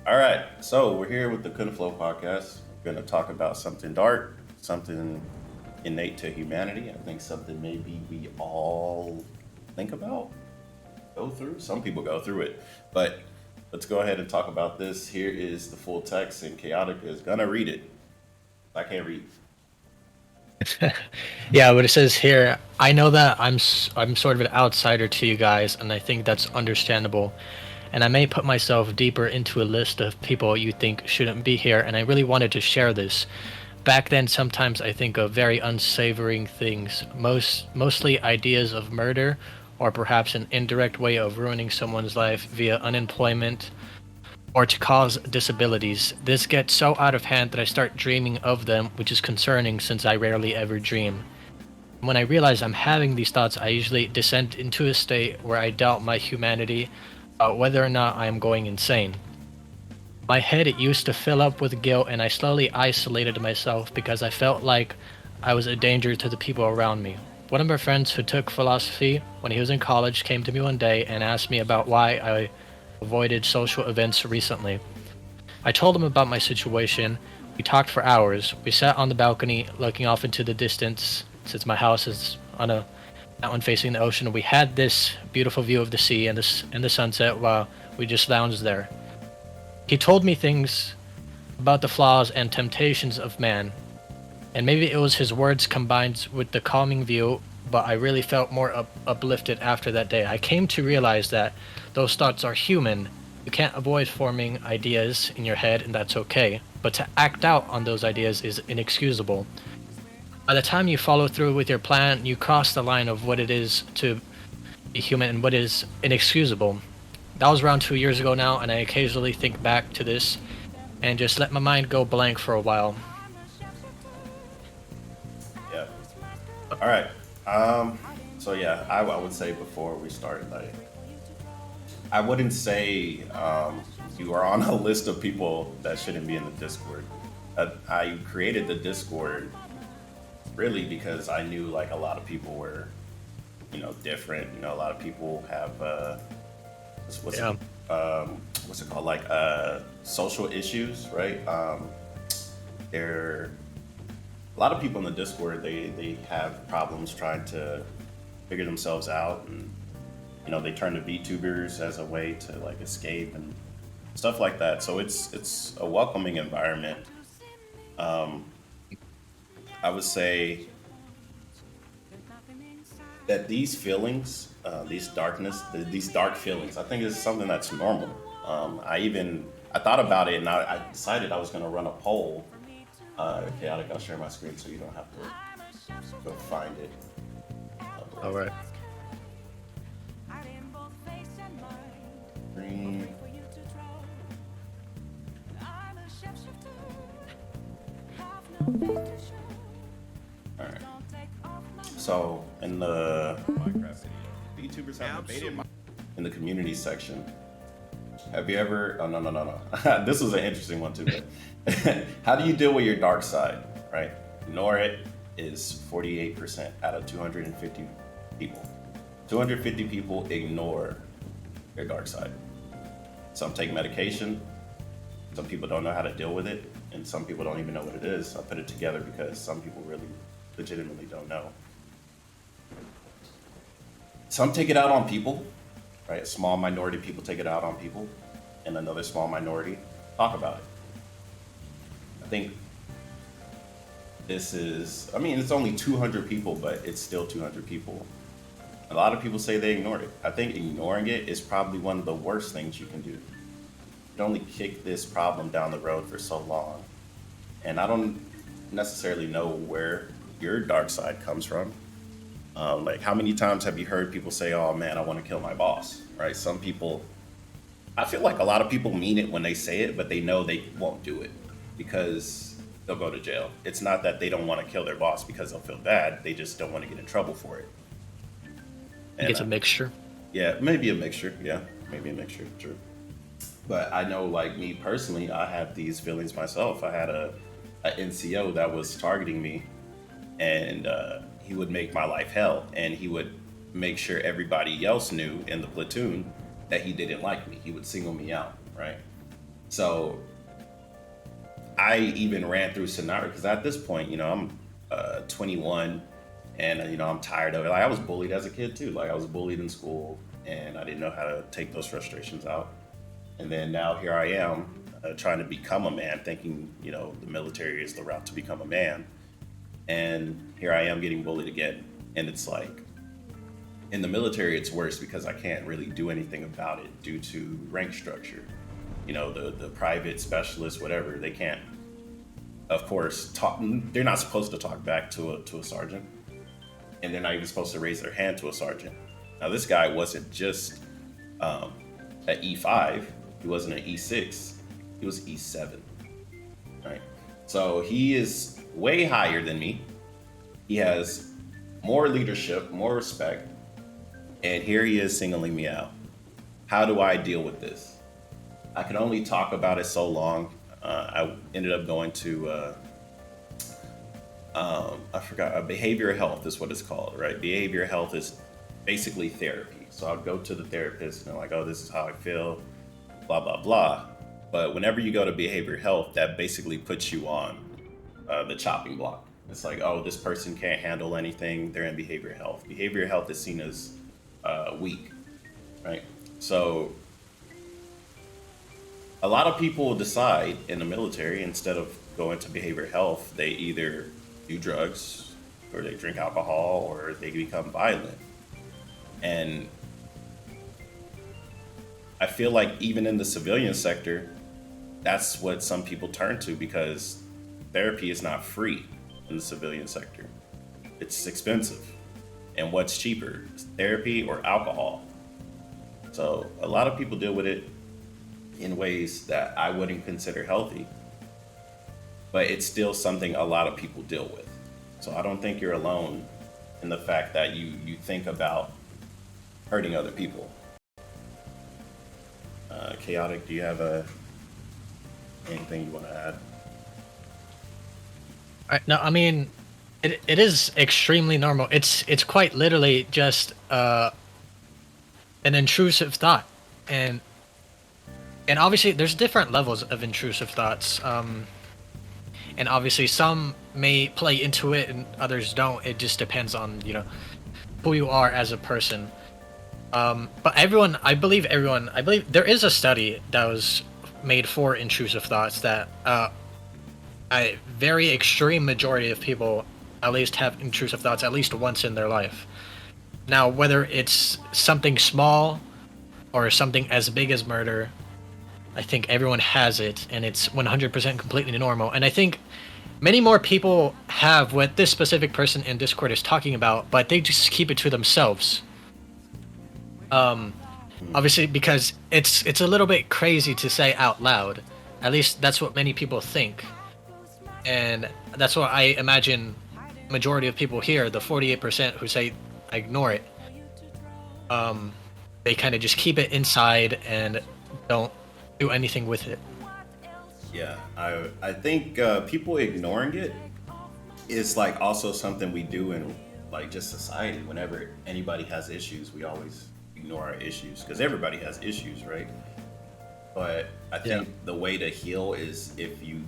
All right, so we're here with the KhunFlow podcast. We're going to talk about something dark, something innate to humanity. I think something maybe we all think about, go through. Some people go through it, but let's go ahead and talk about this. Here is the full text, and Chaotic is going to read it. I can't read. Yeah, what it says here, I know that I'm sort of an outsider to you guys, and I think that's understandable. And I may put myself deeper into a list of people you think shouldn't be here, and I really wanted to share this. Back then, sometimes I think of very unsavoring things, mostly ideas of murder, or perhaps an indirect way of ruining someone's life via unemployment or to cause disabilities. This gets so out of hand that I start dreaming of them, which is concerning since I rarely ever dream. When I realize I'm having these thoughts, I usually descend into a state where I doubt my humanity, whether or not I am going insane. My head it used to fill up with guilt, and I slowly isolated myself because I felt like I was a danger to the people around me. One of my friends who took philosophy when he was in college came to me one day and asked me about why I avoided social events recently. I told him about my situation. We talked for hours. We sat on the balcony looking off into the distance since my house is on a mountain facing the ocean. We had this beautiful view of the sea and the sunset while we just lounged there. He told me things about the flaws and temptations of man, and maybe it was his words combined with the calming view, but I really felt more uplifted after that day. I came to realize that those thoughts are human. You can't avoid forming ideas in your head, and that's okay. But to act out on those ideas is inexcusable. By the time you follow through with your plan, you cross the line of what it is to be human and what is inexcusable. That was around 2 years ago now, and I occasionally think back to this and just let my mind go blank for a while. Yeah. All right. So yeah, I would say before we start, like, I wouldn't say you are on a list of people that shouldn't be in the Discord. I created the Discord really because I knew like a lot of people were, different. A lot of people have what's it Yeah. what's it called, like social issues, right? There a lot of people in the Discord, they have problems trying to figure themselves out, and they turn to Vtubers as a way to like escape and stuff like that. So it's a welcoming environment. Um, I would say that these feelings, these dark feelings, I think is something that's normal. I thought about it, and I decided I was going to run a poll. Chaotic, I'll share my screen so you don't have to go find it. All right. Screen. All right. So in the Minecraft video, YouTubers have debated in the community section. Have you ever? Oh, no, no, no, no. This was an interesting one too. But how do you deal with your dark side? Right? Ignore it is 48% out of 250 people. 250 people ignore their dark side. Some take medication. Some people don't know how to deal with it, and some people don't even know what it is. I put it together because some people really, legitimately don't know. Some take it out on people, right? A small minority of people take it out on people, and another small minority talk about it. I think I mean, it's only 200 people, but it's still 200 people. A lot of people say they ignored it. I think ignoring it is probably one of the worst things you can do. You can only kick this problem down the road for so long. And I don't necessarily know where your dark side comes from. Like, how many times have you heard people say, "Oh man, I want to kill my boss"? Right? Some people, I feel like a lot of people mean it when they say it, but they know they won't do it because they'll go to jail. It's not that they don't want to kill their boss because they'll feel bad. They just don't want to get in trouble for it. I think And it's a mixture. yeah, maybe a mixture. Yeah, maybe a mixture. True. But I know, like me personally, I have these feelings myself. I had a NCO that was targeting me, and he would make my life hell, and he would make sure everybody else knew in the platoon that he didn't like me. He would single me out, right? So I even ran through scenario because at this point, I'm 21, and I'm tired of it. Like I was bullied as a kid too. Like I was bullied in school, and I didn't know how to take those frustrations out. And then now here I am trying to become a man, thinking the military is the route to become a man, and here I am getting bullied again. And it's like in the military, it's worse because I can't really do anything about it due to rank structure. The private specialists, whatever, they can't, of course, talk. They're not supposed to talk back to a sergeant, and they're not even supposed to raise their hand to a sergeant. Now, this guy wasn't just at E5. He wasn't an E6. He was E7. Right. So he is way higher than me. He has more leadership, more respect, and here he is singling me out. How do I deal with this? I could only talk about it so long. I ended up going to, I forgot, behavioral health is what it's called, right? Behavioral health is basically therapy. So I'll go to the therapist and they're like, oh, this is how I feel, blah, blah, blah. But whenever you go to behavioral health, that basically puts you on the chopping block. It's like, oh, this person can't handle anything. They're in behavioral health. Behavioral health is seen as weak, right? So a lot of people decide in the military, instead of going to behavioral health, they either do drugs or they drink alcohol or they become violent. And I feel like even in the civilian sector, that's what some people turn to because therapy is not free in the civilian sector. It's expensive. And what's cheaper, therapy or alcohol? So a lot of people deal with it in ways that I wouldn't consider healthy, but it's still something a lot of people deal with. So I don't think you're alone in the fact that you think about hurting other people. Chaotic, do you have anything you want to add? No, I mean, it is extremely normal. It's quite literally just an intrusive thought, and obviously there's different levels of intrusive thoughts. And obviously some may play into it and others don't. It just depends on who you are as a person. But I believe there is a study that was made for intrusive thoughts that a very extreme majority of people at least have intrusive thoughts at least once in their life. Now, whether it's something small or something as big as murder, I think everyone has it, and it's 100% completely normal. And I think many more people have what this specific person in Discord is talking about, but they just keep it to themselves. Obviously, because it's a little bit crazy to say out loud. At least that's what many people think. And that's what I imagine majority of people here, the 48% who say I ignore it, they kind of just keep it inside and don't do anything with it. Yeah, I think people ignoring it is like also something we do in like just society. Whenever anybody has issues, we always ignore our issues because everybody has issues, right? But I think the way to heal is if you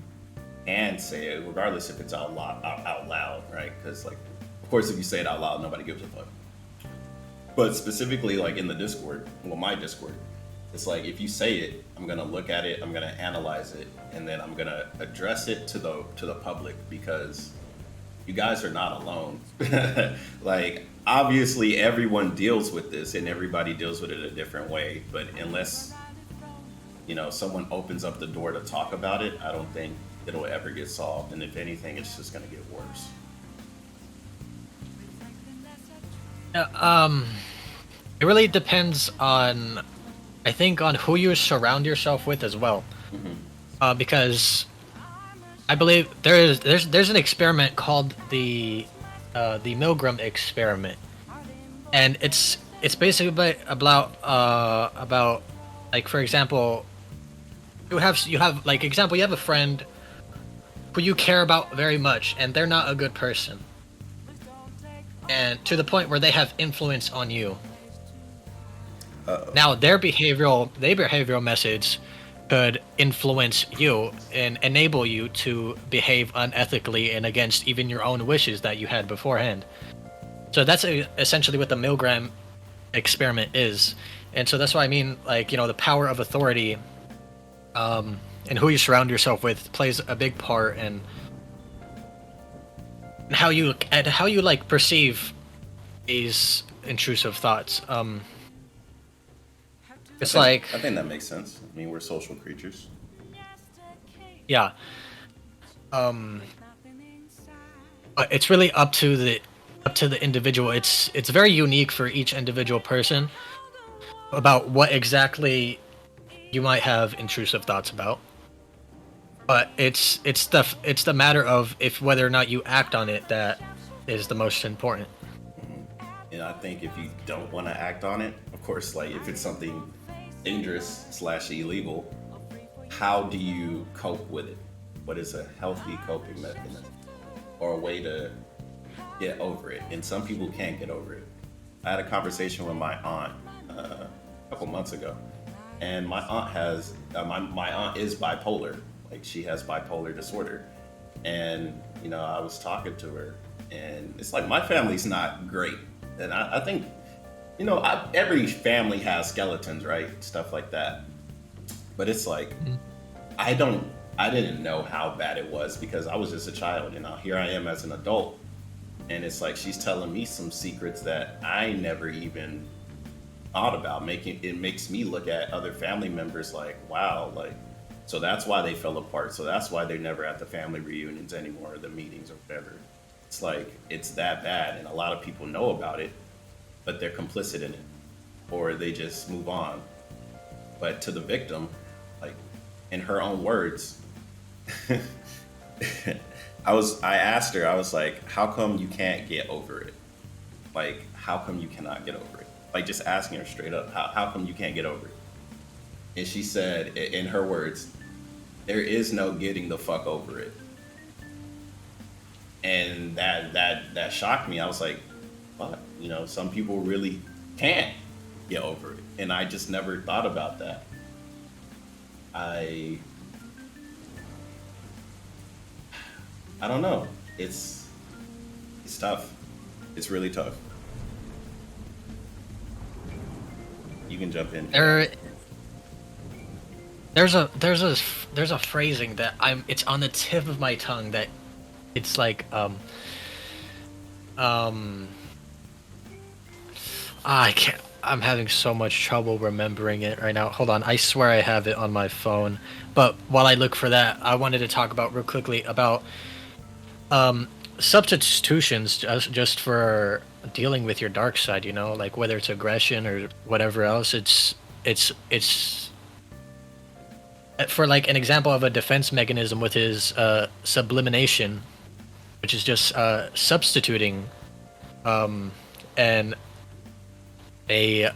can say it, regardless if it's out loud, right? Because like, of course, if you say it out loud, nobody gives a fuck. But specifically, like in the Discord, well, my Discord, it's like if you say it, I'm gonna look at it, I'm gonna analyze it, and then I'm gonna address it to the public because you guys are not alone. Like obviously everyone deals with this and everybody deals with it a different way, but unless someone opens up the door to talk about it, I don't think it'll ever get solved. And if anything, it's just gonna get worse. It really depends on, I think, on who you surround yourself with as well. Mm-hmm. Because I believe there's an experiment called the Milgram experiment, and it's basically about like, for example, you have like example, you have a friend who you care about very much, and they're not a good person, and to the point where they have influence on you. Uh-oh. Now their behavioral message could influence you and enable you to behave unethically and against even your own wishes that you had beforehand. So that's essentially what the Milgram experiment is. And so that's why I mean, like, the power of authority, and who you surround yourself with plays a big part in how you like perceive these intrusive thoughts. It's like, I think that makes sense. I mean, we're social creatures. yeah, but it's really up to the individual. It's very unique for each individual person about what exactly you might have intrusive thoughts about. But it's the matter of if whether or not you act on it that is the most important. And I think if you don't want to act on it, of course, like if it's something dangerous / illegal, how do you cope with it? What is a healthy coping mechanism or a way to get over it? And some people can't get over it. I had a conversation with my aunt a couple months ago, and my aunt has my aunt is bipolar. Like she has bipolar disorder, and I was talking to her, and it's like my family's not great, and I think every family has skeletons, right? Stuff like that. But it's like I didn't know how bad it was because I was just a child, and now here I am as an adult, and it's like she's telling me some secrets that I never even thought about. It makes me look at other family members like, wow, like, so that's why they fell apart. So that's why they're never at the family reunions anymore, or the meetings or whatever. It's like it's that bad, and a lot of people know about it, but they're complicit in it, or they just move on. But to the victim, like in her own words, I asked her, I was like, how come you can't get over it? Like, how come you cannot get over it? Like just asking her straight up, how come you can't get over it? And she said, in her words, there is no getting the fuck over it. And that shocked me. I was like, fuck, some people really can't get over it. And I just never thought about that. I don't know. It's tough. It's really tough. You can jump in. There's a phrasing that it's on the tip of my tongue that it's like I can't. I'm having so much trouble remembering it right now. Hold on, I swear I have it on my phone. But while I look for that, I wanted to talk about real quickly about substitutions just for dealing with your dark side. Like whether it's aggression or whatever else. It's for like an example of a defense mechanism with his sublimation, which is just substituting and a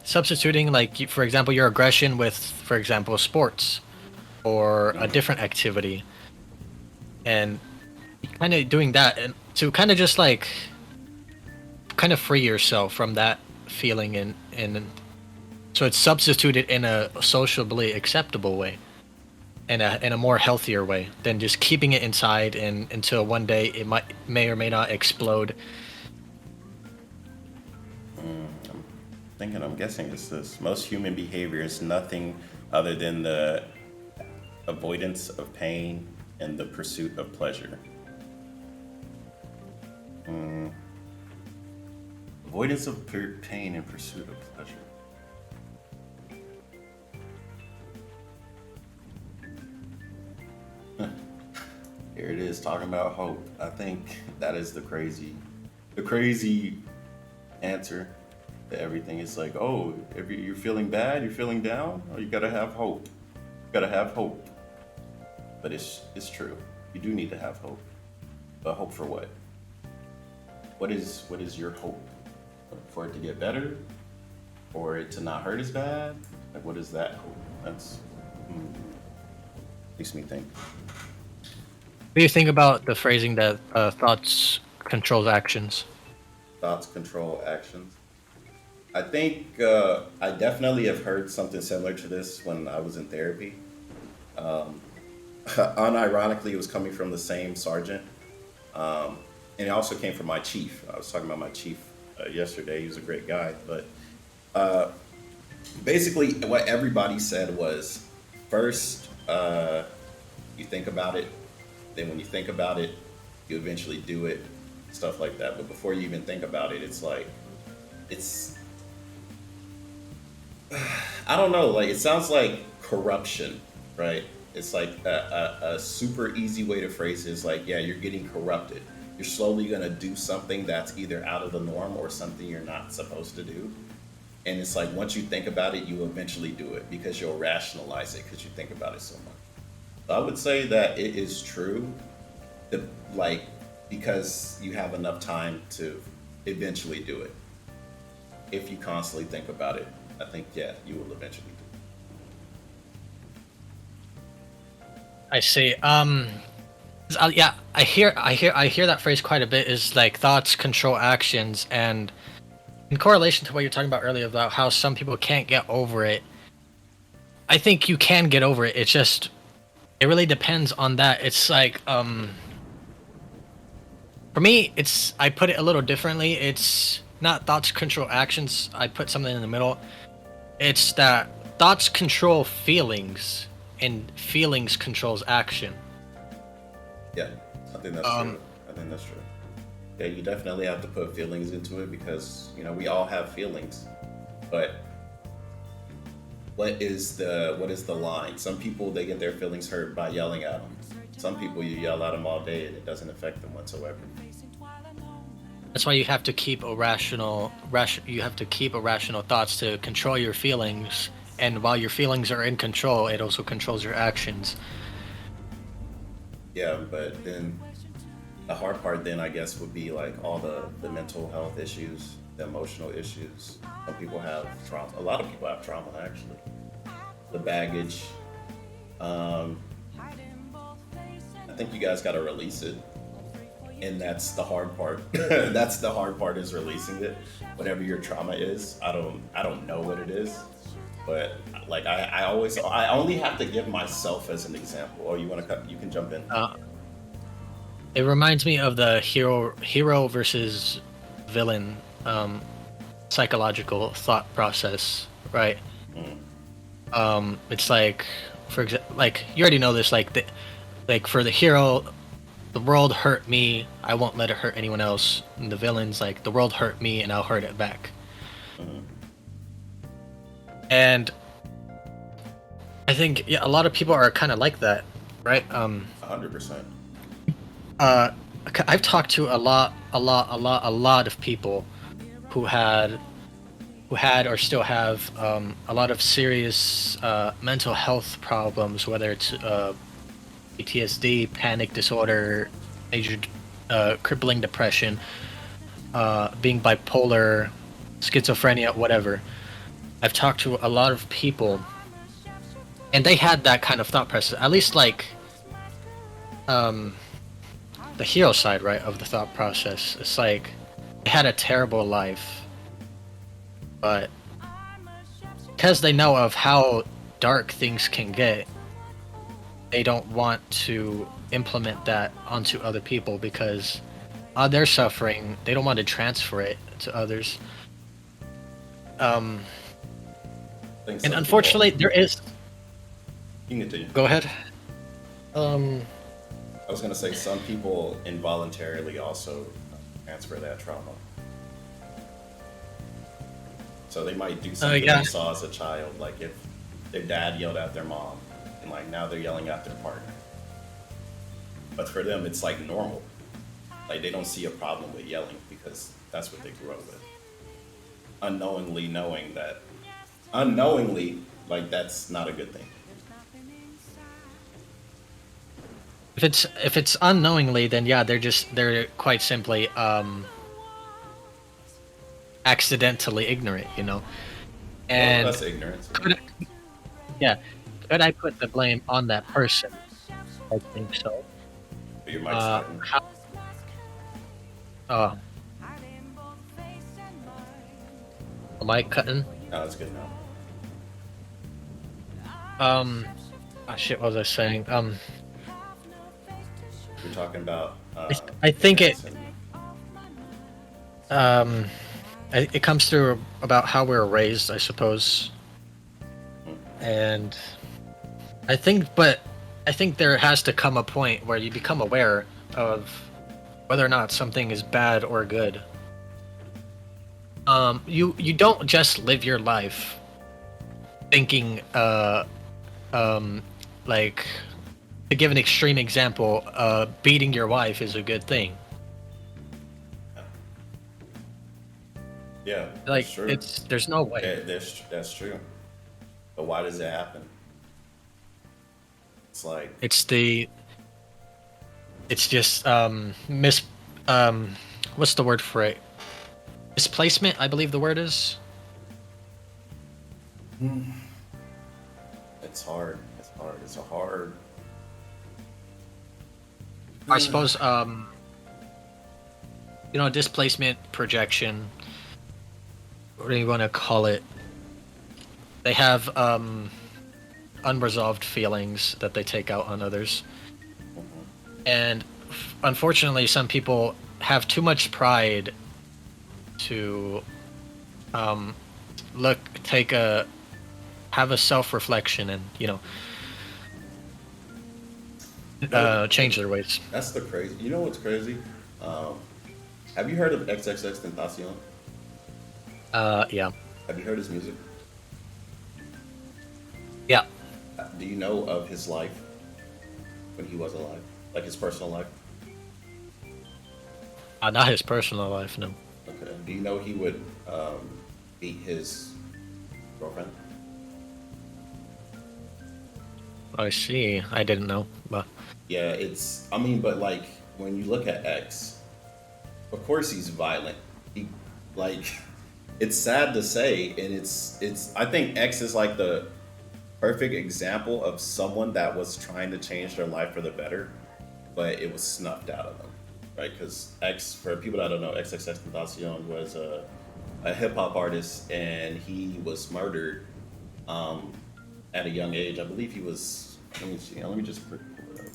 substituting, like, for example, your aggression with, for example, sports or a different activity, and kind of doing that and to kind of just like kind of free yourself from that feeling, and so it's substituted in a sociably acceptable way, in a more healthier way than just keeping it inside and until one day it may or may not explode. I'm guessing it's this. Most human behavior is nothing other than the avoidance of pain and the pursuit of pleasure. Avoidance of pain and pursuit of pleasure. Here it is talking about hope. I think that is the crazy answer to everything. It's like, oh, if you're feeling bad, you're feeling down, oh, you gotta have hope. You gotta have hope. But it's true. You do need to have hope. But hope for what? What is your hope? For it to get better? For it to not hurt as bad? Like, what is that hope? That's makes me think. What do you think about the phrasing that thoughts controls actions? Thoughts control actions. I think I definitely have heard something similar to this when I was in therapy. Um, Unironically, it was coming from the same sergeant, um, and it also came from my chief. I was talking about my chief yesterday. He was a great guy, but uh, basically, what everybody said was first you think about it, then when you think about it, you eventually do it, stuff like that. But before you even think about it, it's like it's I don't know, like it sounds like corruption, right? It's like a super easy way to phrase it is like, yeah, you're getting corrupted. You're slowly gonna do something that's either out of the norm or something you're not supposed to do. And it's like once you think about it, you eventually do it because you'll rationalize it because you think about it so much. So I would say that it is true, the, like because you have enough time to eventually do it. If you constantly think about it, I think yeah, you will eventually do I see. Yeah, I hear that phrase quite a bit. Is like thoughts control actions, and in correlation to what you're talking about earlier about how some people can't get over it. I think you can get over it. It's just it really depends on that. It's like for me, it's I put it a little differently. It's not thoughts control actions. I put something in the middle. It's that thoughts control feelings, and feelings controls action. it. Yeah, I think that's Um, true. I think that's true. Yeah, you definitely have to put feelings into it because we all have feelings, but what is the line? Some people they get their feelings hurt by yelling at them. Some people you yell at them all day and it doesn't affect them whatsoever. that's why you have to keep you have to keep irrational thoughts to control your feelings, and while your feelings are in control, it also controls your actions. Yeah, but then the hard part then I guess would be like all the mental health issues, the emotional issues. Some people have trauma. A lot of people have trauma actually. The baggage. Um, I think you guys got to release it, and that's the hard part. That's the hard part is releasing it. Whatever your trauma is, I don't know what it is, but like I only have to give myself as an example. Or you want to cut? You can jump in. Uh, it reminds me of the hero versus villain psychological thought process, right? Mm, It's like, for example, like you already know this, like for the hero, the world hurt me, I won't let it hurt anyone else. And the villain's like, the world hurt me, and I'll hurt it back. mm, And I think yeah, a lot of people are kind of like that, right? 100%. Uh, I've talked to a lot of people who had or still have a lot of serious mental health problems, whether it's PTSD, panic disorder, major crippling depression, being bipolar, schizophrenia, whatever. I've talked to a lot of people, and they had that kind of thought process. At least, like, um, the hero side, right, of the thought process. It's like they had a terrible life, but because they know of how dark things can get, they don't want to implement that onto other people because they're suffering. They don't want to transfer it to others. Um, I think and some people. unfortunately, there is. You can continue. Go ahead. Um, I was gonna say some people involuntarily also transfer that trauma. So they might do something yeah. they saw as a child, like if their dad yelled at their mom, and like now they're yelling at their partner. But for them, it's like normal. Like they don't see a problem with yelling because that's what they grew up with. Unknowingly, like that's not a good thing. If it's unknowingly, then yeah, they're quite simply accidentally ignorant, you know. Well, And that's ignorance. could I, yeah, could I put the blame on that person? I think so. But your mic's not. How, uh, Am I cutting? No, it's good now. Shit, what was I saying? We're talking about I think it parents and um, it comes through about how we were raised, I suppose, mm, and I think there has to come a point where you become aware of whether or not something is bad or good. You don't just live your life thinking, um, like, to give an extreme example, beating your wife is a good thing. yeah, Like, that's true. there's no way. Yeah, that's true. But why does it happen? It's like It's the, it's just, um, what's the word for it? Misplacement, I believe the word is. it's hard. It's hard. It's a hard. I suppose, displacement, projection, what do you want to call it? They have, unresolved feelings that they take out on others. And unfortunately, some people have too much pride to, um, look, take a, have a self reflection and, change their ways. That's the crazy. You know what's crazy? Um, have you heard of XXX Tentacion? Yeah. Have you heard his music? Yeah. Do you know of his life when he was alive, like his personal life? Not his personal life, no. Okay. Do you know he would beat his girlfriend? I see. I didn't know, but Yeah, it's. I mean, but like when you look at X, of course he's violent. He like it's sad to say, and it's. I think X is like the perfect example of someone that was trying to change their life for the better, but it was snuffed out of them, right? Because X, for people that don't know, XXXTentacion was a hip hop artist, and he was murdered um, at a young age. I believe he was. Let me see. Let me just pull it up.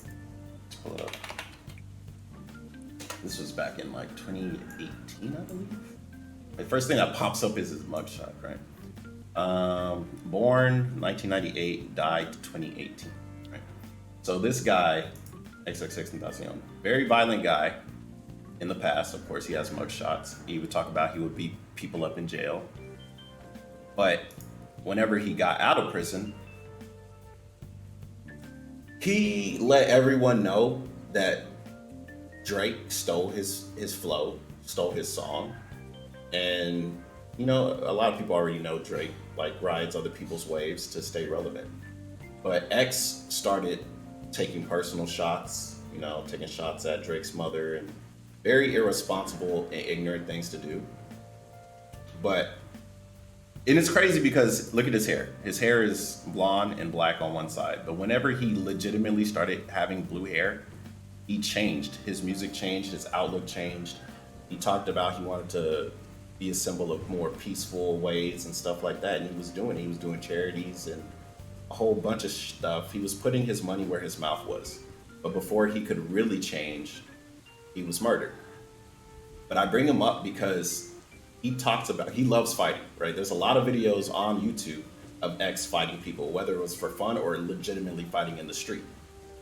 Let's pull it up. This was back in like 2018, I believe. The first thing that pops up is his mugshot, right? Born 1998, died 2018. Right? So this guy, XXXTentacion, very violent guy in the past. Of course, he has mugshots. He would talk about he would beat people up in jail. But whenever he got out of prison, he let everyone know that Drake stole his flow, stole his song, and a lot of people already know Drake like rides other people's waves to stay relevant. But X started taking personal shots, taking shots at Drake's mother and very irresponsible and ignorant things to do. But and it's crazy because look at his hair. His hair is blonde and black on one side, but whenever he legitimately started having blue hair, he changed. His music changed, his outlook changed. He talked about he wanted to be a symbol of more peaceful ways and stuff like that. And he was doing charities and a whole bunch of stuff. He was putting his money where his mouth was. But before he could really change, he was murdered. But I bring him up because he loves fighting, right? There's a lot of videos on YouTube of X fighting people, whether it was for fun or legitimately fighting in the street.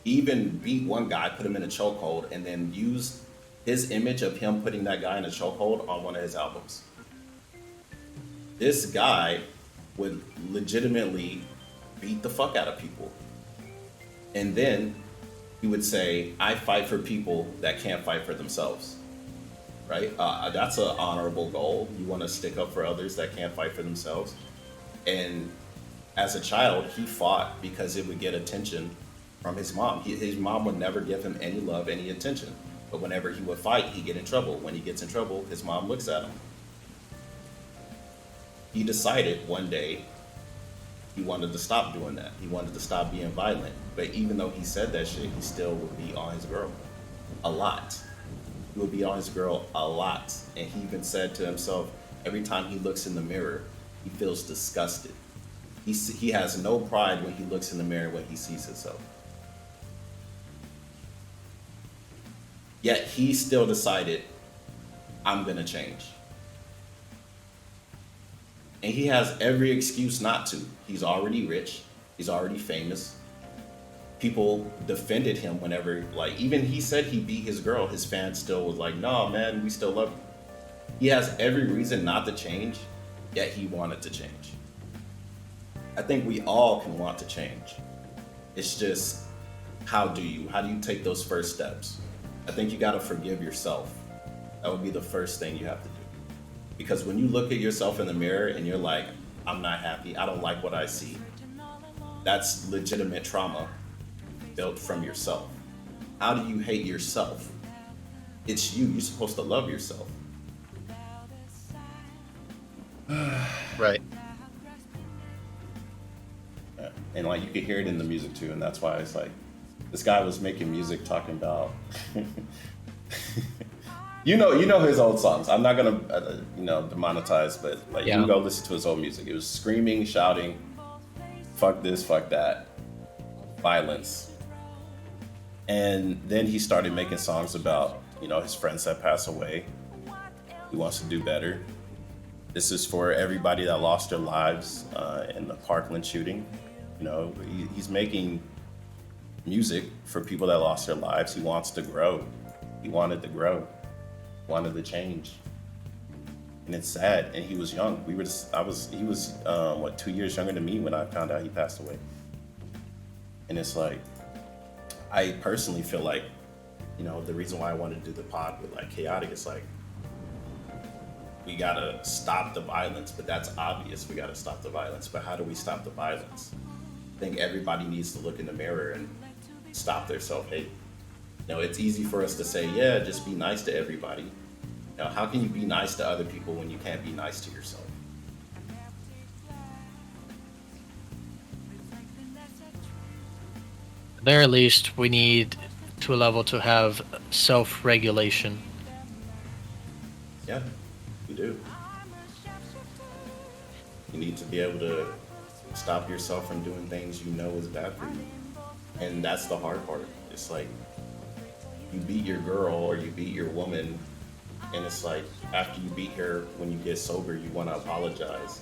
He even beat one guy, put him in a chokehold, and then used his image of him putting that guy in a chokehold on one of his albums. This guy would legitimately beat the fuck out of people. And then he would say, I fight for people that can't fight for themselves. Right? That's an honorable goal. You want to stick up for others that can't fight for themselves. And as a child, he fought because it would get attention from his mom. His mom would never give him any love, any attention. But whenever he would fight, he'd get in trouble. When he gets in trouble, his mom looks at him. He decided one day he wanted to stop doing that. He wanted to stop being violent. But even though he said that shit, he still would be on his girl a lot. He would be on his girl a lot. And he even said to himself, Every time he looks in the mirror, he feels disgusted. He has no pride when he looks in the mirror when he sees himself. Yet he still decided, I'm gonna change. And he has every excuse not to. He's already rich. He's already famous. People defended him whenever, like, even he said he beat his girl. His fans still was like, no, man, we still love you. He has every reason not to change, yet he wanted to change. I think we all can want to change. It's just, how do you take those first steps? I think you gotta forgive yourself. That would be the first thing you have to do. Because when you look at yourself in the mirror and you're like, I'm not happy, I don't like what I see, that's legitimate trauma built from yourself. How do you hate yourself? It's you. You're supposed to love yourself. Right. And like you could hear it in the music too, and that's why it's like this guy was making music talking about you know his old songs. I'm not gonna demonetize, but like you can go listen to his old music. It was screaming, shouting, fuck this, fuck that, violence. And then he started making songs about his friends that passed away. He wants to do better. This is for everybody that lost their lives in the Parkland shooting. He's making music for people that lost their lives. He wants to grow. He wanted to grow, wanted to change. And it's sad. And he was young. He was 2 years younger than me when I found out he passed away. And it's like, I personally feel like, the reason why I wanted to do the pod with like Chaotic is like, we gotta stop the violence, but that's obvious. We gotta stop the violence, but how do we stop the violence? I think everybody needs to look in the mirror and stop their self-hate. It's easy for us to say, yeah, just be nice to everybody. How can you be nice to other people when you can't be nice to yourself? At the very least, we need to a level to have self-regulation. Yeah, you do. You need to be able to stop yourself from doing things is bad for you. And that's the hard part. It's like, you beat your girl or you beat your woman, and it's like, after you beat her, when you get sober, you want to apologize.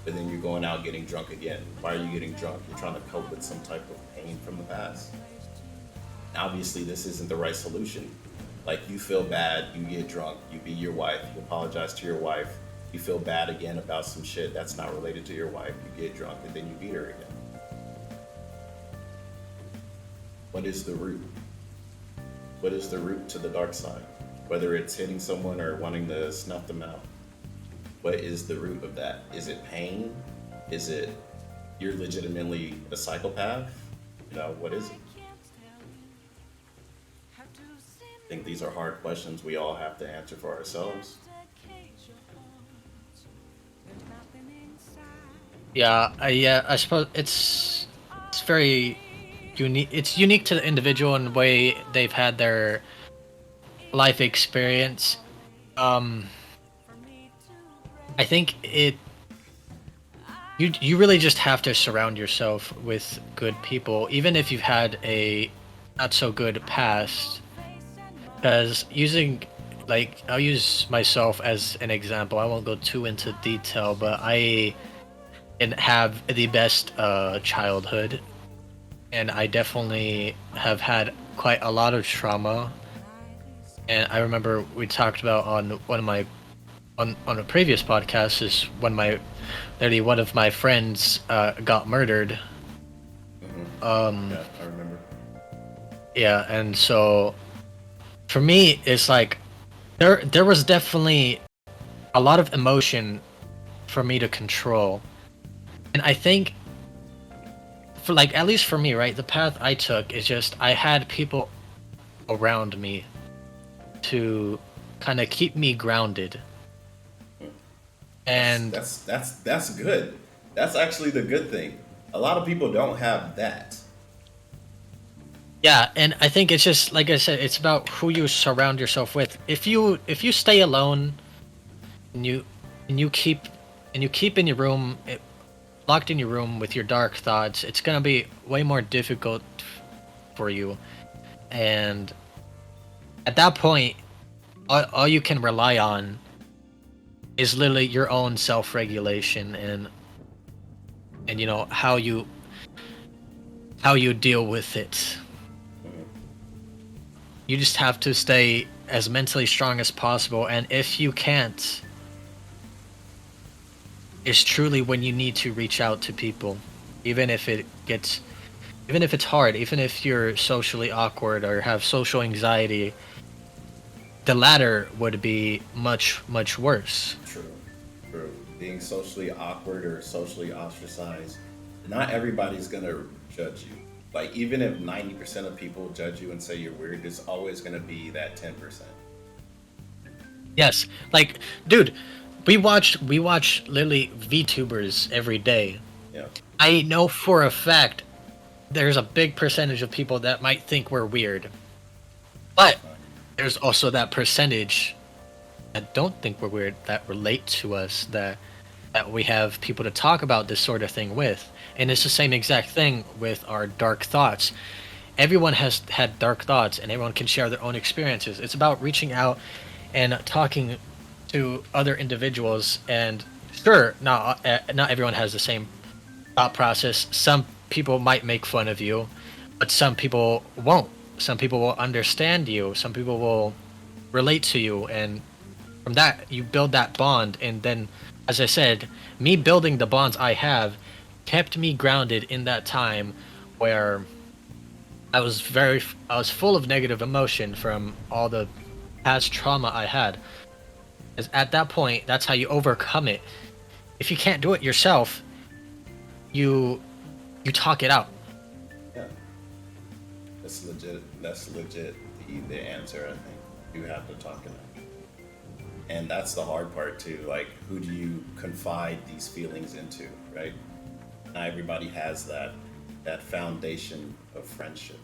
But then you're going out getting drunk again. Why are you getting drunk? You're trying to cope with some type of pain from the past. Obviously, this isn't the right solution. Like, you feel bad, you get drunk, you beat your wife, you apologize to your wife, you feel bad again about some shit that's not related to your wife, you get drunk, and then you beat her again. What is the root? What is the root to the dark side? Whether it's hitting someone or wanting to snuff them out. What is the root of that? Is it pain? Is it you're legitimately a psychopath? What is it? I think these are hard questions we all have to answer for ourselves. I suppose it's very unique. It's unique to the individual in the way they've had their life experience. I think you really just have to surround yourself with good people, even if you've had a not so good past. Because I'll use myself as an example. I won't go too into detail, but I didn't have the best childhood, and I definitely have had quite a lot of trauma. And I remember we talked about on a previous podcast is when one of my friends got murdered. Mm-hmm. Yeah, I remember. Yeah, and so for me, it's like there was definitely a lot of emotion for me to control, and I think for at least for me, right, the path I took is just I had people around me to kind of keep me grounded. And that's good. That's actually the good thing. A lot of people don't have that. Yeah, and I think it's just like I said, it's about who you surround yourself with. If you stay alone and you and you keep in your room, locked in your room with your dark thoughts, it's gonna be way more difficult for you. And at that point, all you can rely on is literally your own self-regulation and you know how you deal with it. You just have to stay as mentally strong as possible, and if you can't, it's truly when you need to reach out to people, even if even if it's hard, even if you're socially awkward or have social anxiety. The latter would be much worse. True, true. Being socially awkward or socially ostracized, not everybody's gonna judge you. Like even if 90% of people judge you and say you're weird, there's always gonna be that 10%. Yes, like, dude, we watch literally VTubers every day. Yeah. I know for a fact there's a big percentage of people that might think we're weird, but there's also that percentage that don't think we're weird, that relate to us, that we have people to talk about this sort of thing with. And it's the same exact thing with our dark thoughts. Everyone has had dark thoughts and everyone can share their own experiences. It's about reaching out and talking to other individuals. And sure, not everyone has the same thought process. Some people might make fun of you, but some people won't. Some people will understand you. Some people will relate to you, and from that you build that bond. And then, as I said, me building the bonds I have kept me grounded in that time where I was full of negative emotion from all the past trauma I had. As at that point, that's how you overcome it. If you can't do it yourself, you talk it out. Yeah. That's legit. That's legit. The answer. I think you have to talk it out, and that's the hard part too. Like, who do you confide these feelings into, right? Not everybody has that foundation of friendship,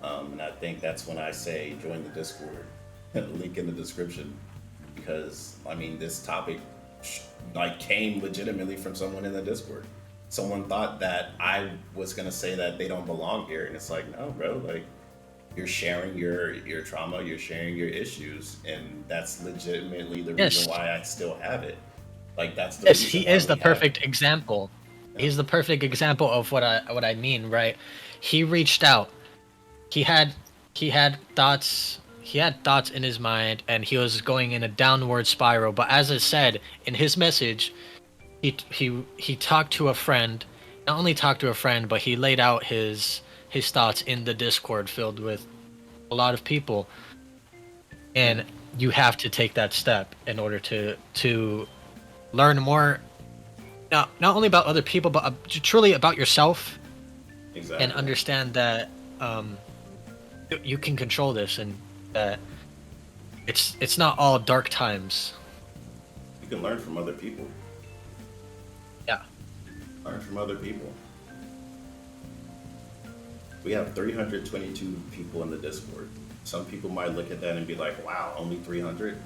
and I think that's when I say join the Discord. Link in the description, because I mean this topic like came legitimately from someone in the Discord. Someone thought that I was gonna say that they don't belong here, and it's like, no, bro. Like, you're sharing your trauma, you're sharing your issues, and that's legitimately the Yes. reason why I still have it. Like, that's the Yes, reason he why is we the have it. perfect example. Yeah. He's the perfect example of what I mean, right? He reached out. He had he had thoughts in his mind, and he was going in a downward spiral. But as I said in his message, he talked to a friend. Not only talked to a friend, but he laid out his thoughts in the Discord filled with a lot of people. And you have to take that step in order to learn more, not only about other people, but truly about yourself, and Exactly. understand that you can control this, and that it's not all dark times. You can learn from other people. Yeah. Learn from other people. We have 322 people in the Discord. Some people might look at that and be like, wow, only 300?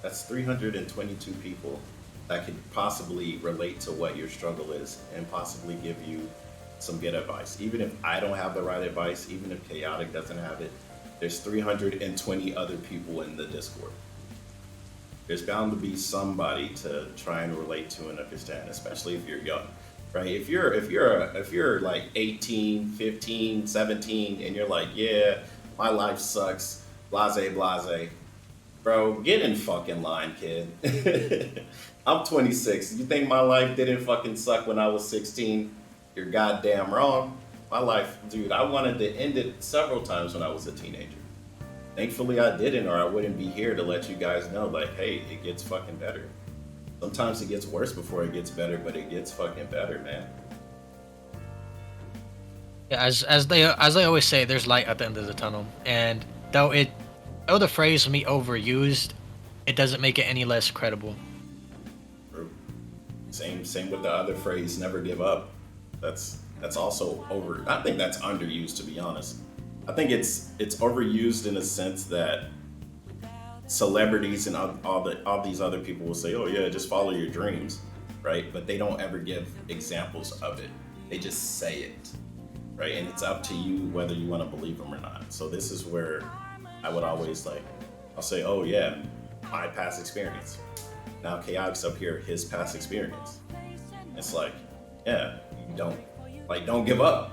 That's 322 people that could possibly relate to what your struggle is and possibly give you some good advice. Even if I don't have the right advice, even if Chaotic doesn't have it, there's 320 other people in the Discord. There's bound to be somebody to try and relate to and understand, especially if you're young, right? If you're like 18, 15, 17, and you're like, yeah, my life sucks, blase blase, bro, get in fucking line, kid. I'm 26. You think my life didn't fucking suck when I was 16? You're goddamn wrong. My life, dude, I wanted to end it several times when I was a teenager. Thankfully, I didn't, or I wouldn't be here to let you guys know, like, hey, it gets fucking better. Sometimes it gets worse before it gets better, but it gets fucking better, man. Yeah, as I always say, there's light at the end of the tunnel. And though the phrase "me overused," it doesn't make it any less credible. True. Same with the other phrase, never give up. That's also over. I think that's underused, to be honest. I think it's overused in a sense that celebrities and all these other people will say, "Oh yeah, just follow your dreams," right? But they don't ever give examples of it. They just say it, right? And it's up to you whether you want to believe them or not. So this is where I would always like, I'll say, "Oh yeah, my past experience." Now Chaotic's up here, his past experience. It's like, yeah, don't give up.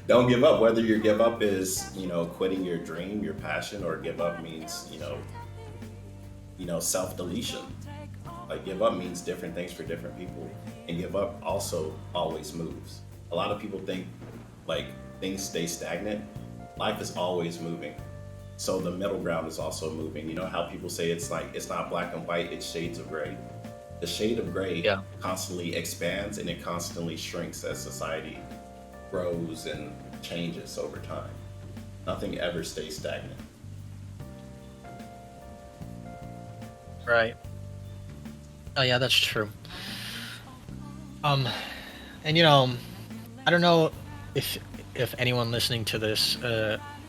Don't give up. Whether your give up is, quitting your dream, your passion, or give up means, self-deletion. Like give up means different things for different people. And give up also always moves. A lot of people think like things stay stagnant. Life is always moving. So the middle ground is also moving. You know how people say it's like, it's not black and white, it's shades of gray. The shade of gray constantly expands and it constantly shrinks as society grows and changes over time. Nothing ever stays stagnant. Right. Oh yeah, that's true. And I don't know if anyone listening to this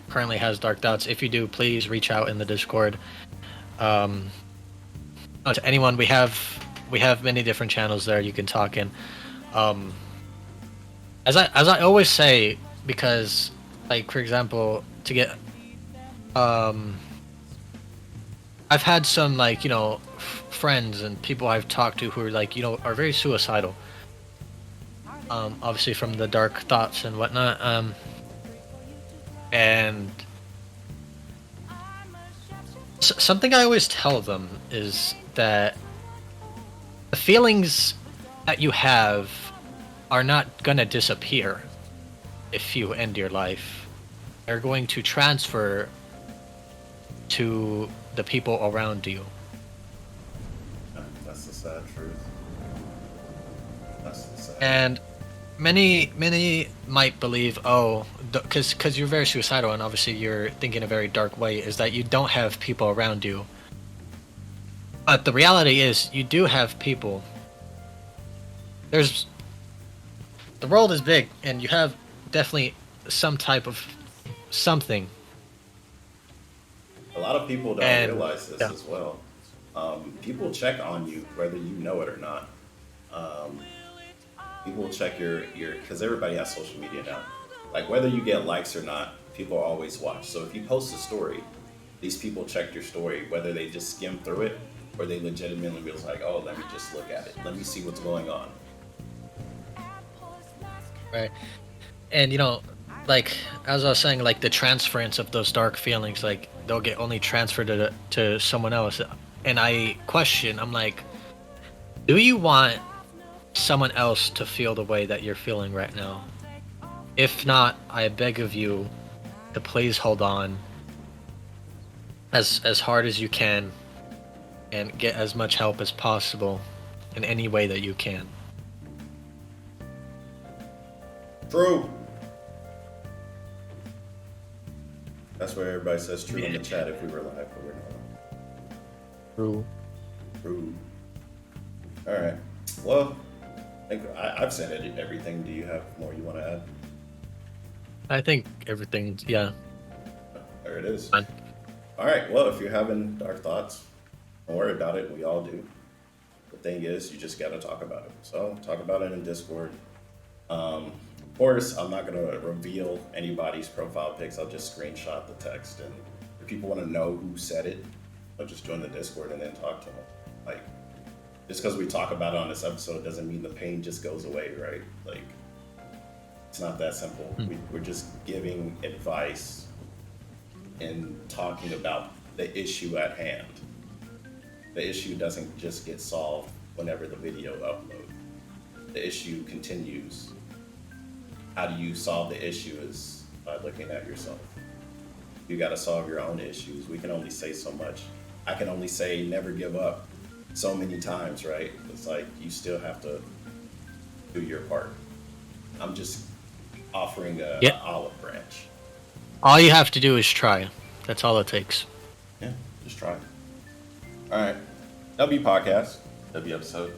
currently has dark thoughts. If you do, please reach out in the Discord. To anyone, we have many different channels there you can talk in. As I always say, because like for example, to get I've had some like friends and people I've talked to who are like are very suicidal. Obviously from the dark thoughts and whatnot. And something I always tell them is that the feelings that you have are not gonna disappear if you end your life. They're going to transfer to the people around you. That's the sad truth. That's the sad. And many might believe, because you're very suicidal and obviously you're thinking a very dark way, is that you don't have people around you. But the reality is, you do have people. The world is big, and you have definitely some type of something. A lot of people don't realize this as well. People check on you whether you know it or not. People check your because everybody has social media now. Like whether you get likes or not, people always watch. So if you post a story, these people check your story, whether they just skim through it or they legitimately be like, "Oh, let me just look at it. Let me see what's going on." Right. And like as I was saying, like the transference of those dark feelings, like they'll get only transferred to someone else. And I'm like, do you want someone else to feel the way that you're feeling right now? If not, I beg of you to please hold on as hard as you can and get as much help as possible in any way that you can. True. That's where everybody says true in the chat if we were live, but we're not. True. True. All right. Well, I think I've said everything. Do you have more you want to add? I think everything, yeah. There it is. Fine. All right. Well, if you're having dark thoughts, don't worry about it. We all do. The thing is, you just got to talk about it. So talk about it in Discord. Of course, I'm not going to reveal anybody's profile pics. I'll just screenshot the text. And if people want to know who said it, I'll just join the Discord and then talk to them. Like, just because we talk about it on this episode doesn't mean the pain just goes away, right? Like, it's not that simple. We're just giving advice and talking about the issue at hand. The issue doesn't just get solved whenever the video uploads. The issue continues. How do you solve the issue is by looking at yourself. You got to solve your own issues. We can only say so much. I can only say never give up so many times, right? It's like you still have to do your part. I'm just offering an olive branch. All you have to do is try. That's all it takes. Yeah, just try. All right. W podcast, W episode.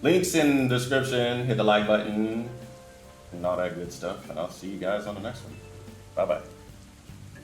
Links in the description. Hit the like button and all that good stuff. And I'll see you guys on the next one. Bye-bye.